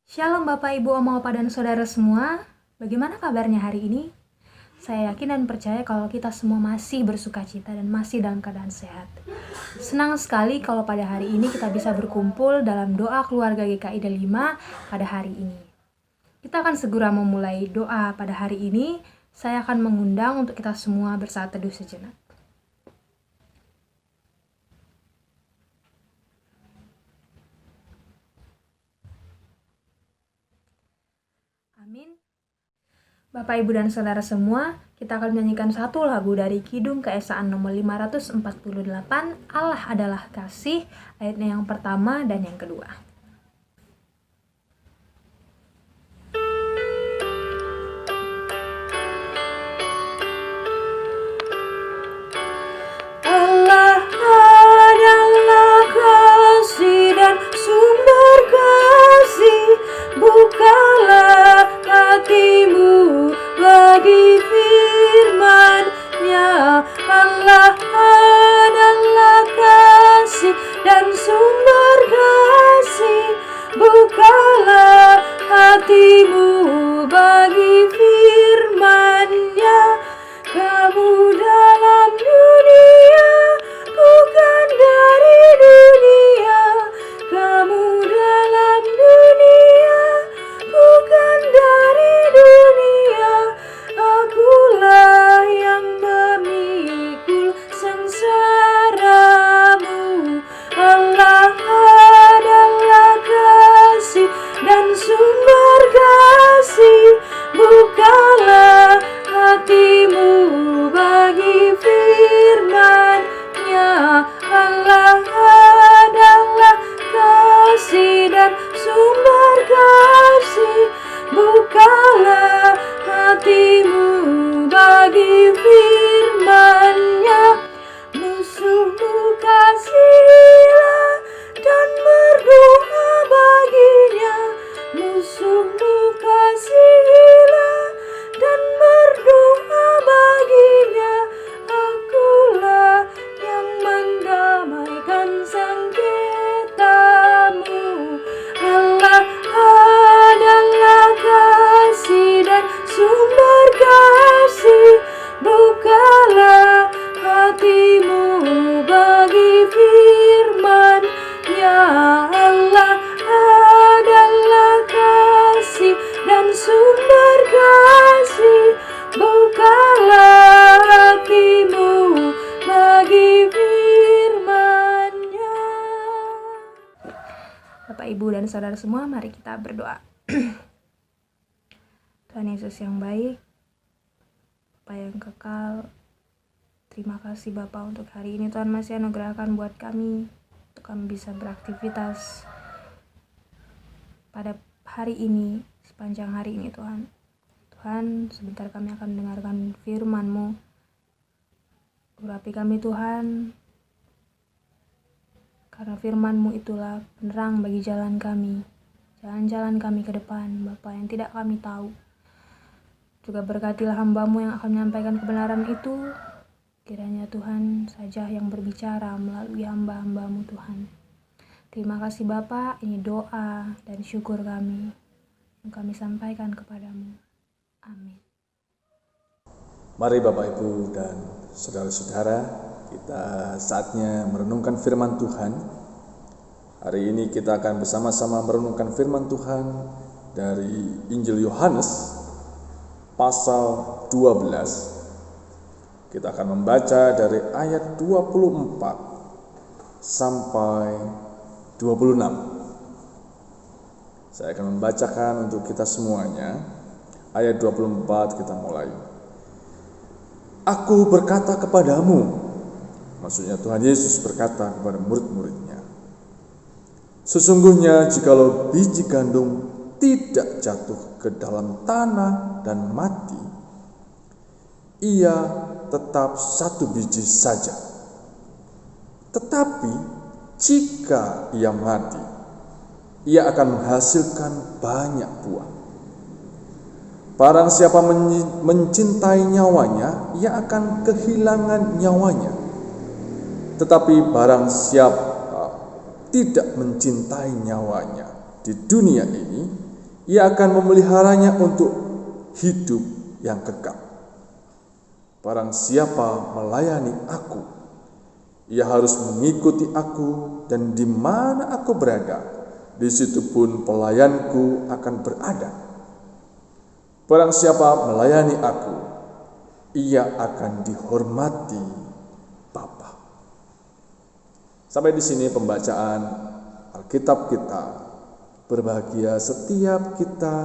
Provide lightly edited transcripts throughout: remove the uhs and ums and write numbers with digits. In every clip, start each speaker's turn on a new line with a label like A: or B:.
A: Shalom Bapak, Ibu, Oma, Opa, dan Saudara semua. Bagaimana kabarnya hari ini? Saya yakin dan percaya kalau kita semua masih bersuka cita dan masih dalam keadaan sehat. Senang sekali kalau pada hari ini kita bisa berkumpul dalam doa keluarga GKI Delima pada hari ini. Kita akan segera memulai doa pada hari ini. Saya akan mengundang untuk kita semua bersaat teduh sejenak. Amin. Bapak, Ibu, dan Saudara semua, kita akan menyanyikan satu lagu dari Kidung Keesaan nomor 548, Allah adalah kasih, ayatnya yang pertama dan yang kedua. Allah adalah kasih dan sumber kasih, bukalah hatimu bagi firman-Nya. Allah adalah kasih dan sumber kasih, bukalah hatimu bagi firman-Nya. Kamu dalam dunia, bukan dari dunia. Kamu dalam dunia, bukan dari dunia. Akulah yang memikul sengsaramu. Allah adalah kasih dan sumber kasih, bukalah hatimu bagi firman-Nya. Allah adalah kasih dan sumber kasih, bukalah hatimu bagi firman-Nya. Musuhmu kasihilah dan berdoa baginya. Musuhmu kasihilah dan berdoa baginya. Akulah yang mendamaikan sengketamu. Allah adalah kasih dan sumber kasih, bukalah hatimu bagi firman-Nya. Allah adalah kasih dan sumber kasih, bukalah hatimu bagi firman-Nya. Bapak, Ibu, dan Saudara semua, mari kita berdoa. Tuhan Yesus yang baik, Bapa yang kekal, terima kasih Bapa untuk hari ini Tuhan masih anugerahkan buat kami, untuk kami bisa beraktivitas pada hari ini, sepanjang hari ini Tuhan. Tuhan, sebentar kami akan mendengarkan firman-Mu. Urapi kami Tuhan, karena firman-Mu itulah penerang bagi jalan kami, jalan-jalan kami ke depan, Bapa, yang tidak kami tahu. Juga berkatilah hamba-Mu yang akan menyampaikan kebenaran itu. Kiranya Tuhan saja yang berbicara melalui hamba-hamba-Mu Tuhan. Terima kasih Bapa, ini doa dan syukur kami yang kami sampaikan kepadamu. Amin.
B: Mari Bapak, Ibu, dan saudara-saudara, kita saatnya merenungkan firman Tuhan. Hari ini kita akan bersama-sama merenungkan firman Tuhan dari Injil Yohanes pasal 12. Kita akan membaca dari ayat 24 sampai 26. Saya akan membacakan untuk kita semuanya. Ayat 24 kita mulai. Aku berkata kepadamu, maksudnya Tuhan Yesus berkata kepada murid-muridnya, sesungguhnya jikalau biji gandum tidak jatuh ke dalam tanah dan mati, ia tetap satu biji saja. Tetapi jika ia mati, ia akan menghasilkan banyak buah. Barang siapa mencintai nyawanya, ia akan kehilangan nyawanya. Tetapi barang siapa tidak mencintai nyawanya di dunia ini, Ia akan memeliharanya untuk hidup yang kekal. Barang siapa melayani aku, ia harus mengikuti aku, dan di mana aku berada, di situ pun pelayanku akan berada. Barang siapa melayani aku, ia akan dihormati Bapa. Sampai di sini pembacaan Alkitab kita. Berbahagia setiap kita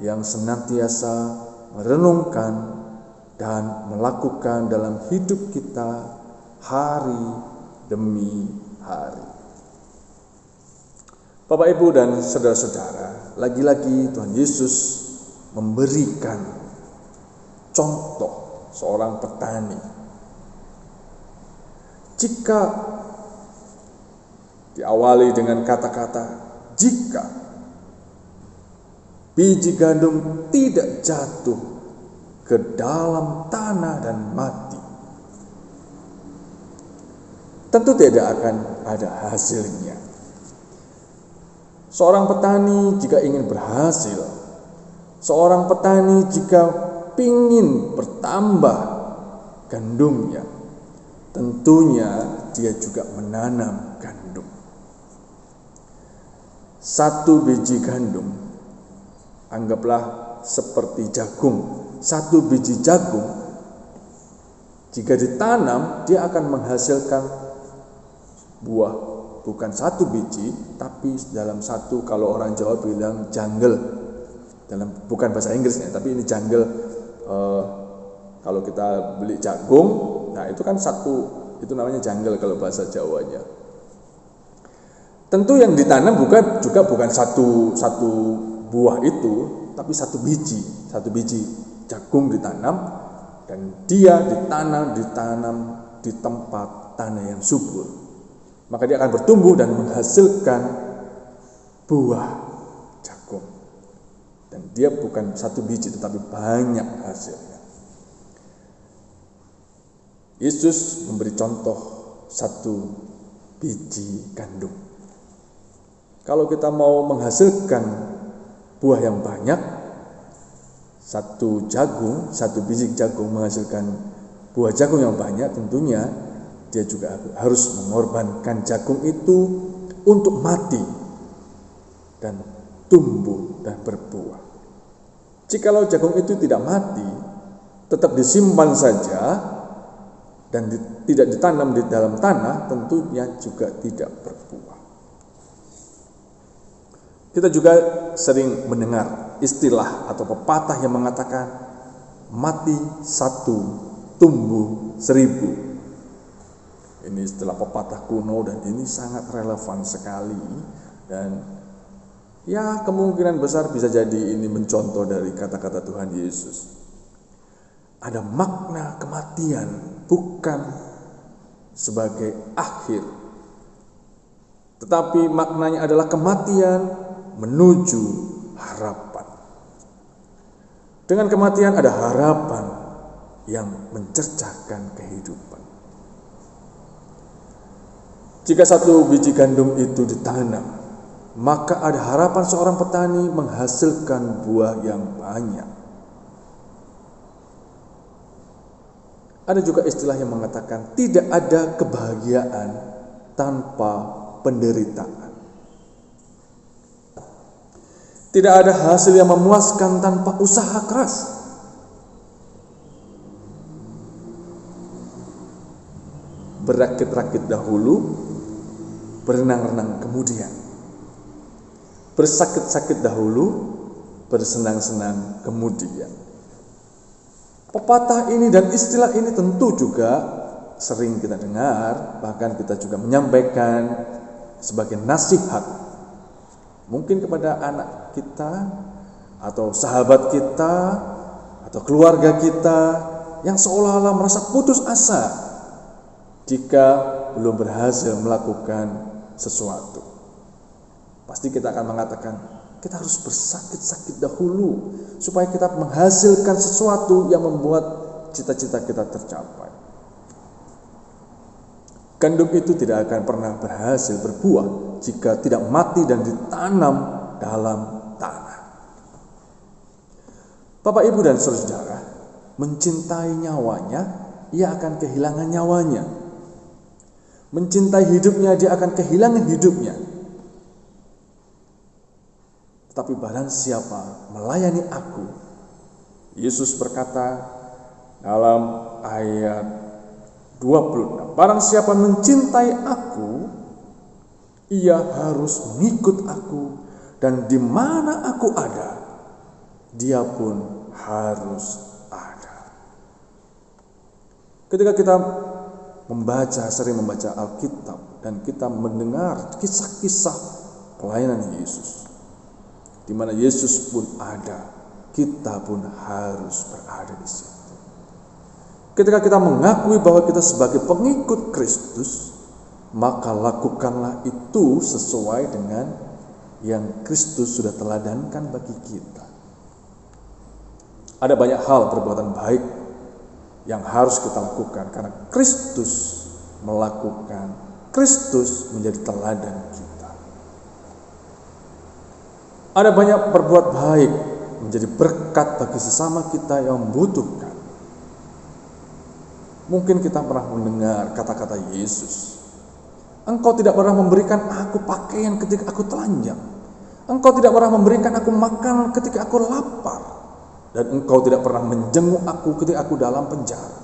B: yang senantiasa merenungkan dan melakukan dalam hidup kita hari demi hari. Bapak, Ibu, dan saudara-saudara, lagi-lagi Tuhan Yesus memberikan contoh seorang petani. Jika diawali dengan kata-kata jika biji gandum tidak jatuh ke dalam tanah dan mati, tentu tidak akan ada hasilnya. Seorang petani jika ingin berhasil, seorang petani jika ingin bertambah gandumnya, tentunya dia juga menanam gandum. Satu biji gandum, anggaplah seperti jagung. Satu biji jagung, jika ditanam, dia akan menghasilkan buah. Bukan satu biji, tapi dalam satu, kalau orang Jawa bilang jungle. Bukan bahasa Inggrisnya, tapi ini jungle. Kalau kita beli jagung, nah itu kan satu, itu namanya jungle kalau bahasa Jawanya. Tentu yang ditanam bukan satu buah itu, tapi satu biji jagung ditanam, dan dia ditanam di tempat tanah yang subur. Maka dia akan bertumbuh dan menghasilkan buah jagung. Dan dia bukan satu biji, tetapi banyak hasilnya. Yesus memberi contoh satu biji gandum. Kalau kita mau menghasilkan buah yang banyak, satu biji jagung menghasilkan buah jagung yang banyak, tentunya dia juga harus mengorbankan jagung itu untuk mati dan tumbuh dan berbuah. Jikalau jagung itu tidak mati, tetap disimpan saja dan tidak ditanam di dalam tanah, tentunya juga tidak berbuah. Kita juga sering mendengar istilah atau pepatah yang mengatakan mati satu, tumbuh 1000. Ini istilah pepatah kuno dan ini sangat relevan sekali, dan ya kemungkinan besar bisa jadi ini mencontoh dari kata-kata Tuhan Yesus. Ada makna kematian bukan sebagai akhir, tetapi maknanya adalah kematian menuju harapan. Dengan kematian ada harapan yang mencercakan kehidupan. Jika satu biji gandum itu ditanam, maka ada harapan seorang petani menghasilkan buah yang banyak. Ada juga istilah yang mengatakan tidak ada kebahagiaan tanpa penderitaan. Tidak ada hasil yang memuaskan tanpa usaha keras. Berakit-rakit dahulu, berenang-renang kemudian. Bersakit-sakit dahulu, bersenang-senang kemudian. Pepatah ini dan istilah ini tentu juga sering kita dengar, bahkan kita juga menyampaikan sebagai nasihat. Mungkin kepada anak kita, atau sahabat kita, atau keluarga kita yang seolah-olah merasa putus asa jika belum berhasil melakukan sesuatu. Pasti kita akan mengatakan, kita harus bersakit-sakit dahulu supaya kita menghasilkan sesuatu yang membuat cita-cita kita tercapai. Gandum itu tidak akan pernah berhasil berbuah jika tidak mati dan ditanam dalam tanah. Bapak, Ibu, dan saudara, mencintai nyawanya, ia akan kehilangan nyawanya. Mencintai hidupnya, dia akan kehilangan hidupnya. Tetapi barang siapa melayani aku, Yesus berkata dalam ayat 26, barang siapa mencintai aku, ia harus mengikut aku, dan di mana aku ada, dia pun harus ada. Ketika kita sering membaca Alkitab, dan kita mendengar kisah-kisah pelayanan Yesus, di mana Yesus pun ada, kita pun harus berada di situ. Ketika kita mengakui bahwa kita sebagai pengikut Kristus, maka lakukanlah itu sesuai dengan yang Kristus sudah teladankan bagi kita. Ada banyak hal perbuatan baik yang harus kita lakukan karena Kristus melakukan, Kristus menjadi teladan kita. Ada banyak berbuat baik menjadi berkat bagi sesama kita yang membutuhkan. Mungkin kita pernah mendengar kata-kata Yesus, engkau tidak pernah memberikan aku pakaian ketika aku telanjang, engkau tidak pernah memberikan aku makan ketika aku lapar, dan engkau tidak pernah menjenguk aku ketika aku dalam penjara.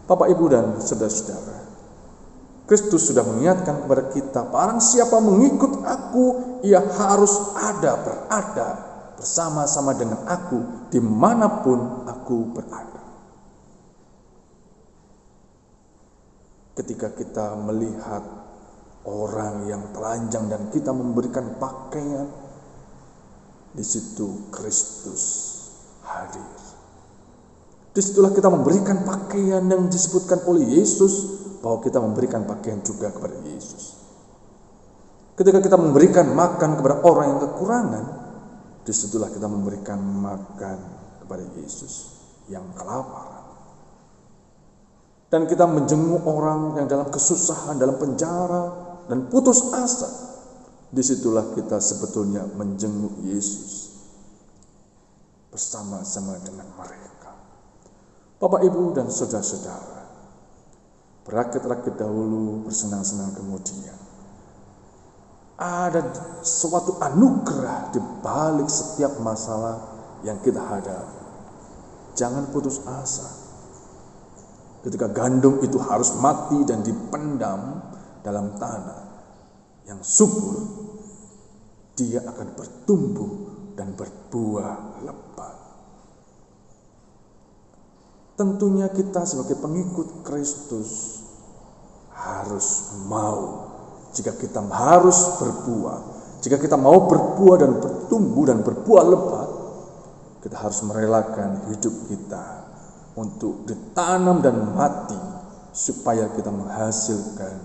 B: Bapak, Ibu, dan saudara-saudara, Kristus sudah mengingatkan kepada kita, barang siapa mengikut aku, ia harus berada bersama-sama dengan aku dimanapun aku berada. Ketika kita melihat orang yang telanjang dan kita memberikan pakaian, di situ Kristus hadir. Disitulah kita memberikan pakaian yang disebutkan oleh Yesus, bahwa kita memberikan pakaian juga kepada Yesus. Ketika kita memberikan makan kepada orang yang kekurangan, disitulah kita memberikan makan kepada Yesus yang kelaparan. Dan kita menjenguk orang yang dalam kesusahan, dalam penjara, dan putus asa. Disitulah kita sebetulnya menjenguk Yesus bersama-sama dengan mereka. Bapak, Ibu, dan saudara-saudara, berakit-rakit dahulu, bersenang-senang kemudian. Ada suatu anugerah di balik setiap masalah yang kita hadapi. Jangan putus asa. Ketika gandum itu harus mati dan dipendam dalam tanah yang subur, dia akan bertumbuh dan berbuah lebat. Tentunya kita sebagai pengikut Kristus harus mau, jika kita harus berbuah, jika kita mau berbuah dan bertumbuh dan berbuah lebat, kita harus merelakan hidup kita untuk ditanam dan mati, supaya kita menghasilkan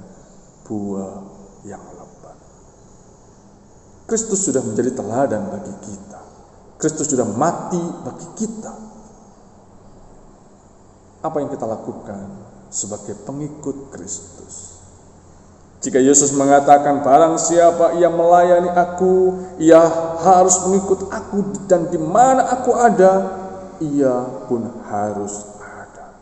B: buah yang lebat. Kristus sudah menjadi teladan bagi kita. Kristus sudah mati bagi kita. Apa yang kita lakukan sebagai pengikut Kristus? Jika Yesus mengatakan, barang siapa yang melayani aku, ia harus mengikut aku, dan di mana aku ada, ia pun harus ada.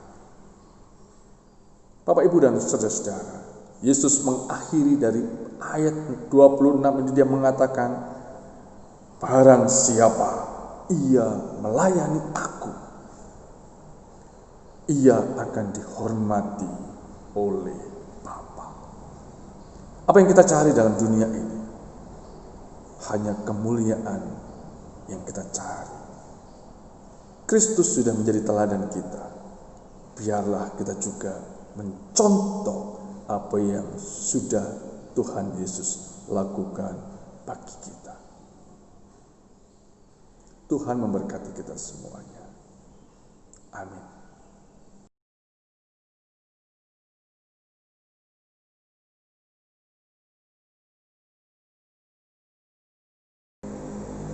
B: Bapak, Ibu, dan saudara-saudara, Yesus mengakhiri dari ayat 26 ini, dia mengatakan, barang siapa ia melayani aku, ia akan dihormati oleh Bapa. Apa yang kita cari dalam dunia ini? Hanya kemuliaan yang kita cari. Kristus sudah menjadi teladan kita. Biarlah kita juga mencontoh apa yang sudah Tuhan Yesus lakukan bagi kita. Tuhan memberkati kita semuanya. Amin.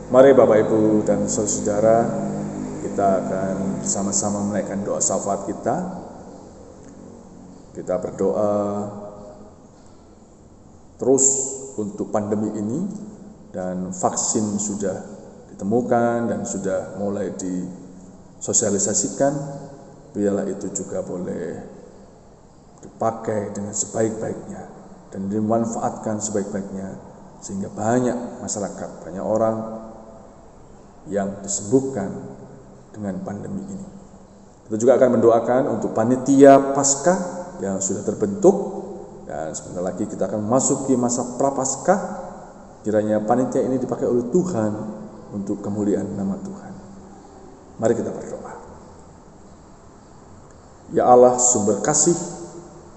B: Mari Bapak, Ibu, dan saudara, kita akan bersama-sama menaikkan doa syafaat kita. Kita berdoa terus untuk pandemi ini, dan vaksin sudah ditemukan dan sudah mulai disosialisasikan, biarlah itu juga boleh dipakai dengan sebaik-baiknya dan dimanfaatkan sebaik-baiknya, sehingga banyak masyarakat, banyak orang yang disembuhkan dengan pandemi ini. Kita juga akan mendoakan untuk panitia Paskah yang sudah terbentuk, dan sebentar lagi kita akan memasuki masa Prapaskah. Kiranya panitia ini dipakai oleh Tuhan untuk kemuliaan nama Tuhan. Mari kita berdoa. Ya Allah, sumber kasih,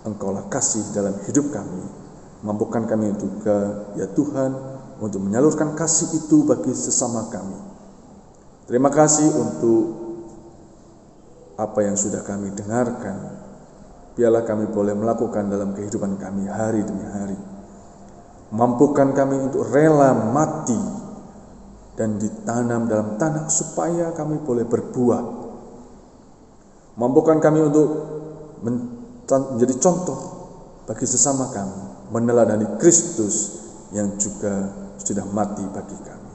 B: Engkaulah kasih dalam hidup kami. Mampukan kami juga, ya Tuhan, untuk menyalurkan kasih itu bagi sesama kami. Terima kasih untuk apa yang sudah kami dengarkan. Biarlah kami boleh melakukan dalam kehidupan kami hari demi hari. Mampukan kami untuk rela mati dan ditanam dalam tanah supaya kami boleh berbuah. Mampukan kami untuk menjadi contoh bagi sesama kami, meneladani Kristus yang juga sudah mati bagi kami.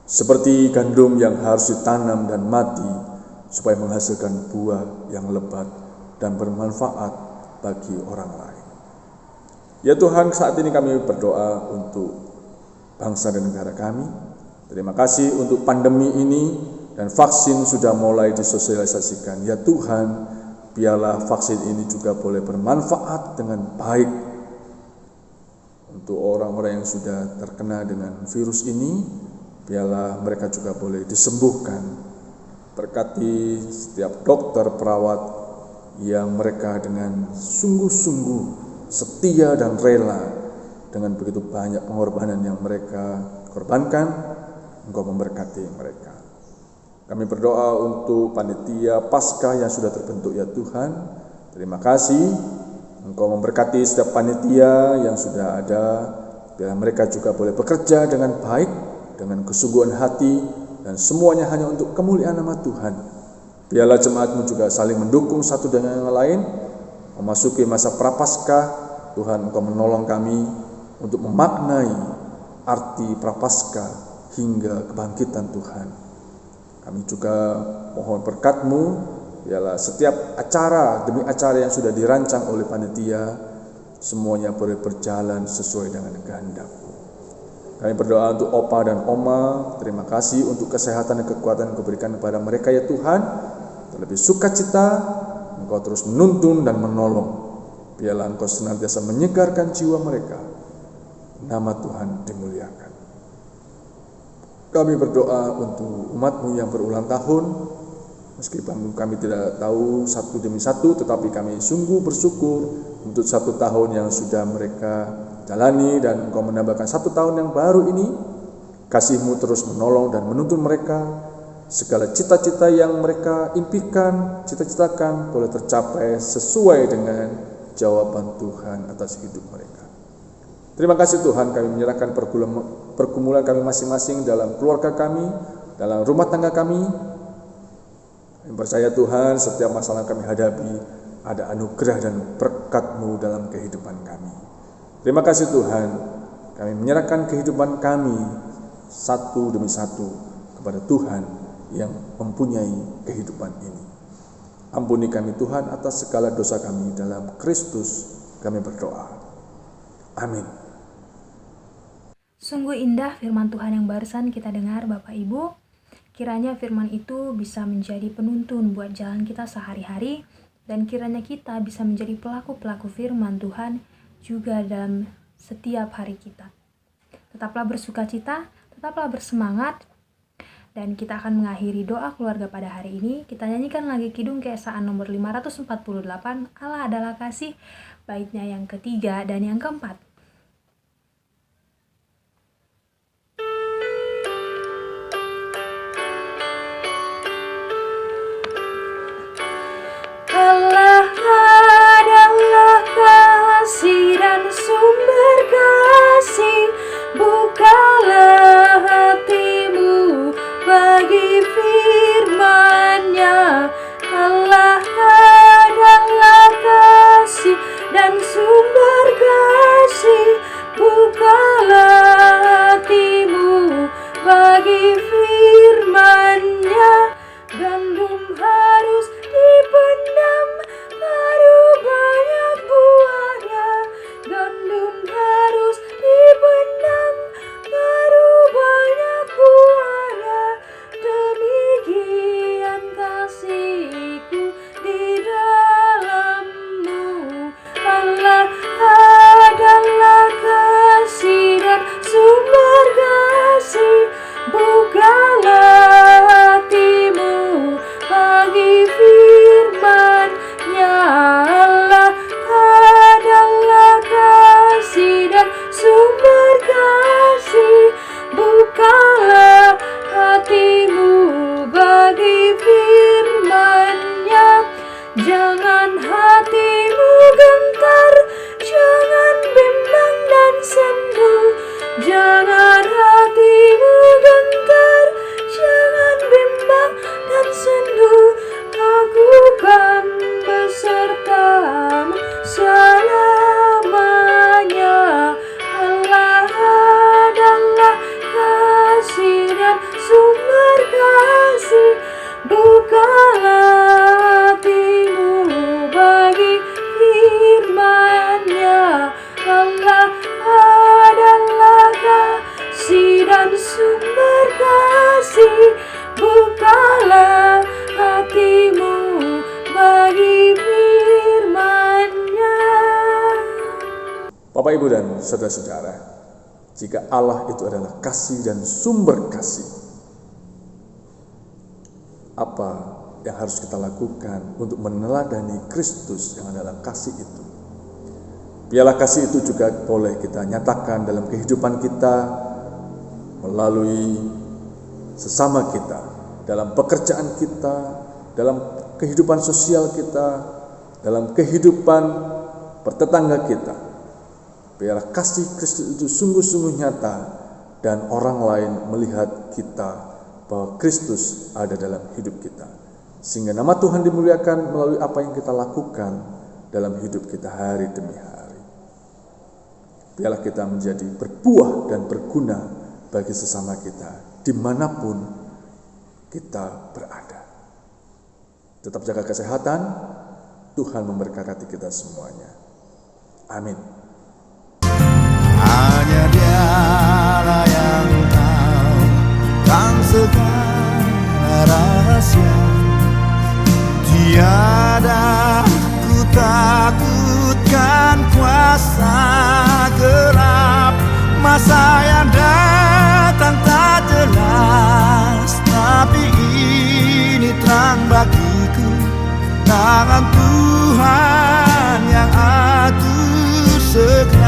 B: Seperti gandum yang harus ditanam dan mati supaya menghasilkan buah yang lebat dan bermanfaat bagi orang lain. Ya Tuhan, saat ini kami berdoa untuk bangsa dan negara kami. Terima kasih untuk pandemi ini dan vaksin sudah mulai disosialisasikan. Ya Tuhan, biarlah vaksin ini juga boleh bermanfaat dengan baik untuk orang-orang yang sudah terkena dengan virus ini. Biarlah mereka juga boleh disembuhkan. Berkati setiap dokter, perawat yang mereka dengan sungguh-sungguh setia dan rela dengan begitu banyak pengorbanan yang mereka korbankan. Engkau memberkati mereka. Kami berdoa untuk panitia Paskah yang sudah terbentuk, ya Tuhan. Terima kasih. Engkau memberkati setiap panitia yang sudah ada. Biar mereka juga boleh bekerja dengan baik, dengan kesungguhan hati, dan semuanya hanya untuk kemuliaan nama Tuhan. Biarlah jemaat-Mu juga saling mendukung satu dengan yang lain. Memasuki masa Prapaskah, Tuhan Engkau menolong kami untuk memaknai arti Prapaskah hingga kebangkitan Tuhan. Kami juga mohon berkat-Mu, biarlah setiap acara demi acara yang sudah dirancang oleh panitia, semuanya boleh berjalan sesuai dengan kehendak-Mu. Kami berdoa untuk Opa dan Oma. Terima kasih untuk kesehatan dan kekuatan yang Kau berikan kepada mereka, ya Tuhan. Terlebih sukacita, Engkau terus menuntun dan menolong. Biarlah Engkau senantiasa menyegarkan jiwa mereka. Nama Tuhan dimuliakan. Kami berdoa untuk umat-Mu yang berulang tahun. Meskipun kami tidak tahu satu demi satu, tetapi kami sungguh bersyukur untuk 1 tahun yang sudah mereka jalani, dan Engkau menambahkan 1 tahun yang baru ini. Kasih-Mu terus menolong dan menuntun mereka. Segala cita-cita yang mereka impikan, cita-citakan boleh tercapai sesuai dengan jawaban Tuhan atas hidup mereka. Terima kasih Tuhan, kami menyerahkan pergumulan kami masing-masing dalam keluarga kami, dalam rumah tangga kami. Kami percaya Tuhan, setiap masalah kami hadapi ada anugerah dan berkat-Mu dalam kehidupan kami. Terima kasih Tuhan, kami menyerahkan kehidupan kami satu demi satu kepada Tuhan yang mempunyai kehidupan ini. Ampuni kami Tuhan atas segala dosa kami, dalam Kristus kami berdoa. Amin.
A: Sungguh indah firman Tuhan yang barusan kita dengar Bapak Ibu. Kiranya firman itu bisa menjadi penuntun buat jalan kita sehari-hari, dan kiranya kita bisa menjadi pelaku-pelaku firman Tuhan juga dalam setiap hari kita. Tetaplah bersukacita, tetaplah bersemangat, dan kita akan mengakhiri doa keluarga pada hari ini. Kita nyanyikan lagi Kidung Keesaan nomor 548, Allah adalah kasih, baitnya yang ketiga dan yang keempat. Allah adalah kasih dan sumber kasih, bukalah hatimu bagi firman-Nya. Allah adalah kasih dan sumber kasih,
B: saudara-saudara, jika Allah itu adalah kasih dan sumber kasih, apa yang harus kita lakukan untuk meneladani Kristus yang adalah kasih itu? Biarlah kasih itu juga boleh kita nyatakan dalam kehidupan kita, melalui sesama kita, dalam pekerjaan kita, dalam kehidupan sosial kita, dalam kehidupan bertetangga kita. Biarlah kasih Kristus itu sungguh-sungguh nyata dan orang lain melihat kita bahwa Kristus ada dalam hidup kita, sehingga nama Tuhan dimuliakan melalui apa yang kita lakukan dalam hidup kita hari demi hari. Biarlah kita menjadi berbuah dan berguna bagi sesama kita dimanapun kita berada. Tetap jaga kesehatan. Tuhan memberkati kita semuanya. Amin.
C: Hanya Dialah yang tahu kan segala rahasia. Tiada ku takutkan kuasa gelap, masa yang datang tak jelas, tapi ini terang bagiku. Tangan Tuhan yang atur segala.